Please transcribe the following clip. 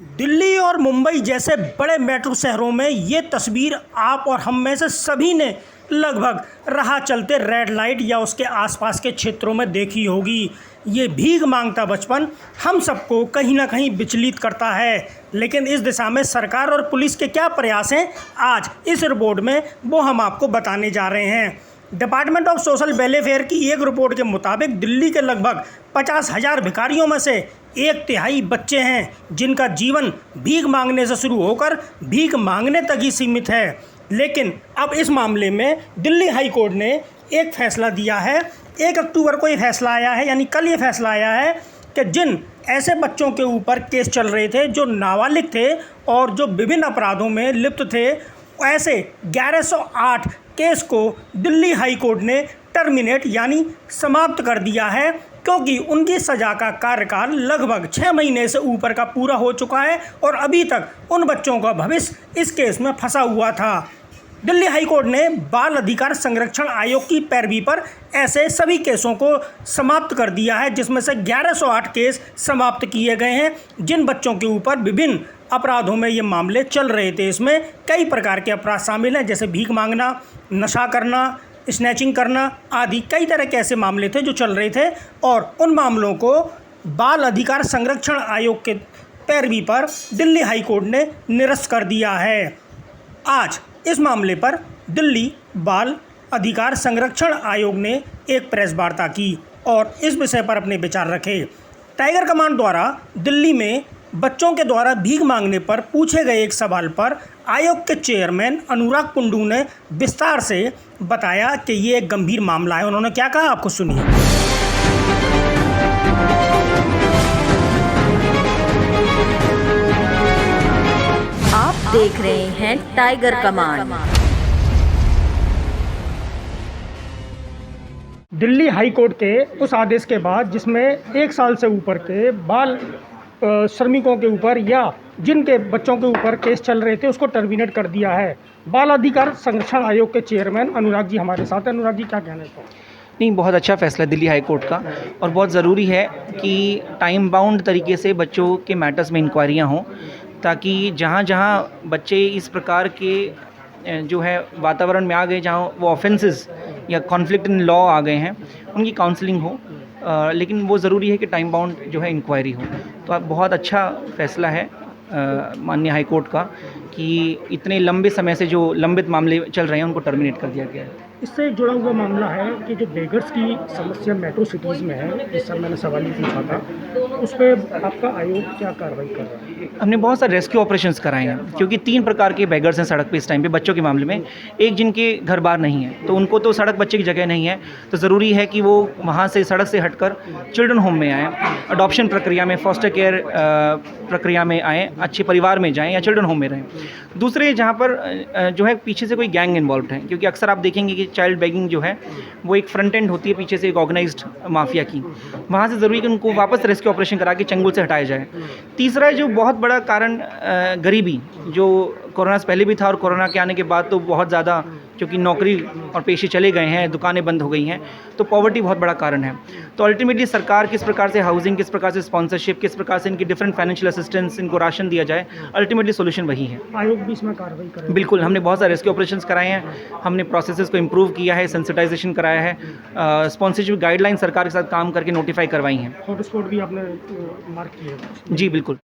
दिल्ली और मुंबई जैसे बड़े मेट्रो शहरों में ये तस्वीर आप और हम में से सभी ने लगभग राह चलते रेड लाइट या उसके आसपास के क्षेत्रों में देखी होगी। ये भीख मांगता बचपन हम सबको कहीं ना कहीं विचलित करता है, लेकिन इस दिशा में सरकार और पुलिस के क्या प्रयास हैं, आज इस रिपोर्ट में वो हम आपको बताने जा रहे हैं। डिपार्टमेंट ऑफ सोशल वेलफेयर की एक रिपोर्ट के मुताबिक दिल्ली के लगभग 50,000 भिखारियों में से 1/3 बच्चे हैं जिनका जीवन भीख मांगने से शुरू होकर भीख मांगने तक ही सीमित है। लेकिन अब इस मामले में दिल्ली हाई कोर्ट ने एक फैसला दिया है। 1 अक्टूबर को ये फैसला आया है, यानी कल ये फैसला आया है कि जिन ऐसे बच्चों के ऊपर केस चल रहे थे जो नाबालिग थे और जो विभिन्न अपराधों में लिप्त थे, ऐसे 1108 केस को दिल्ली हाई कोर्ट ने टर्मिनेट यानी समाप्त कर दिया है, क्योंकि उनकी सज़ा का कार्यकाल लगभग 6 महीने से ऊपर का पूरा हो चुका है और अभी तक उन बच्चों का भविष्य इस केस में फंसा हुआ था। दिल्ली हाई कोर्ट ने बाल अधिकार संरक्षण आयोग की पैरवी पर ऐसे सभी केसों को समाप्त कर दिया है, जिसमें से 1108 केस समाप्त किए गए हैं। जिन बच्चों के ऊपर विभिन्न अपराधों में ये मामले चल रहे थे, इसमें कई प्रकार के अपराध शामिल हैं, जैसे भीख मांगना, नशा करना, स्नैचिंग करना आदि कई तरह के ऐसे मामले थे जो चल रहे थे और उन मामलों को बाल अधिकार संरक्षण आयोग के पैरवी पर दिल्ली हाई कोर्ट ने निरस्त कर दिया है। आज इस मामले पर दिल्ली बाल अधिकार संरक्षण आयोग ने एक प्रेस वार्ता की और इस विषय पर अपने विचार रखे। टाइगर कमांड द्वारा दिल्ली में बच्चों के द्वारा भीख मांगने पर पूछे गए एक सवाल पर आयोग के चेयरमैन अनुराग कुंडू ने विस्तार से बताया कि ये एक गंभीर मामला है। उन्होंने क्या कहा, आपको सुनिए। आप देख रहे हैं tiger command. Delhi high court के उस आदेश के बाद जिसमें 1 साल से ऊपर के बाल श्रमिकों के ऊपर या जिनके बच्चों के ऊपर केस चल रहे थे उसको टर्मिनेट कर दिया है। बाल अधिकार संरक्षण आयोग के चेयरमैन अनुराग जी हमारे साथ हैं। अनुराग जी, क्या कहना है? नहीं, बहुत अच्छा फैसला दिल्ली हाई कोर्ट का और बहुत ज़रूरी है कि टाइम बाउंड तरीके से बच्चों के मैटर्स में इंक्वायरियाँ हों, ताकि जहाँ जहाँ बच्चे इस प्रकार के जो है वातावरण में आ गए, जहाँ वो ऑफेंसेस या कॉन्फ्लिक्ट इन लॉ आ गए हैं, उनकी काउंसलिंग हो। लेकिन वो ज़रूरी है कि टाइम बाउंड जो है इंक्वायरी हो। तो अब बहुत अच्छा फैसला है माननीय हाई कोर्ट का कि इतने लंबे समय से जो लंबित मामले चल रहे हैं उनको टर्मिनेट कर दिया गया है। इससे जुड़ा हुआ मामला है कि जो बेगर्स की समस्या मेट्रो सिटीज़ में है, जिस समय मैंने सवाल ही पूछा था, उस पर आपका आयोग क्या कार्रवाई कर रहा है? हमने बहुत सारे रेस्क्यू ऑपरेशंस कराए हैं, क्योंकि 3 प्रकार के बेगर्स हैं सड़क पे इस टाइम पे बच्चों के मामले में। एक जिनके घर बार नहीं है, तो उनको तो सड़क बच्चे की जगह नहीं है, तो ज़रूरी है कि वो वहाँ से सड़क से हटकर चिल्ड्रन होम में आएँ, अडॉप्शन प्रक्रिया में, फॉस्टर केयर प्रक्रिया में आएँ, अच्छे परिवार में जाएँ या चिल्ड्रन होम में रहें। दूसरे जहाँ पर जो है पीछे से कोई गैंग इन्वॉल्व है, क्योंकि अक्सर आप देखेंगे कि चाइल्ड बेगिंग जो है वो एक फ्रंट एंड होती है पीछे से एक ऑर्गेनाइज्ड माफिया की, वहाँ से ज़रूरी है कि उनको वापस रेस्क्यू ऑपरेशन करा के चंगुल से हटाया जाए। तीसरा जो बहुत बड़ा कारण गरीबी, जो कोरोना से पहले भी था और कोरोना के आने के बाद तो बहुत ज़्यादा, क्योंकि नौकरी और पेशे चले गए हैं, दुकानें बंद हो गई हैं, तो पॉवर्टी बहुत बड़ा कारण है। तो अल्टीमेटली सरकार किस प्रकार से हाउसिंग, किस प्रकार से स्पॉन्सरशिप, किस प्रकार से इनकी डिफरेंट फाइनेंशियल असिस्टेंस, इनको राशन दिया जाए, अल्टीमेटली सोल्यूशन वही है। आयोग भी इसमें कार्रवाई करेगा? बिल्कुल, हमने बहुत सारे रेस्क्यू ऑपरेशंस कराए हैं, हमने प्रोसेसेस को इम्प्रूव किया है, सेंसिटाइजेशन कराया है, स्पॉन्सरशिप गाइडलाइन सरकार के साथ काम करके नोटिफाई करवाई हैं। हॉटस्पॉट भी आपने मार्क किया है? जी बिल्कुल।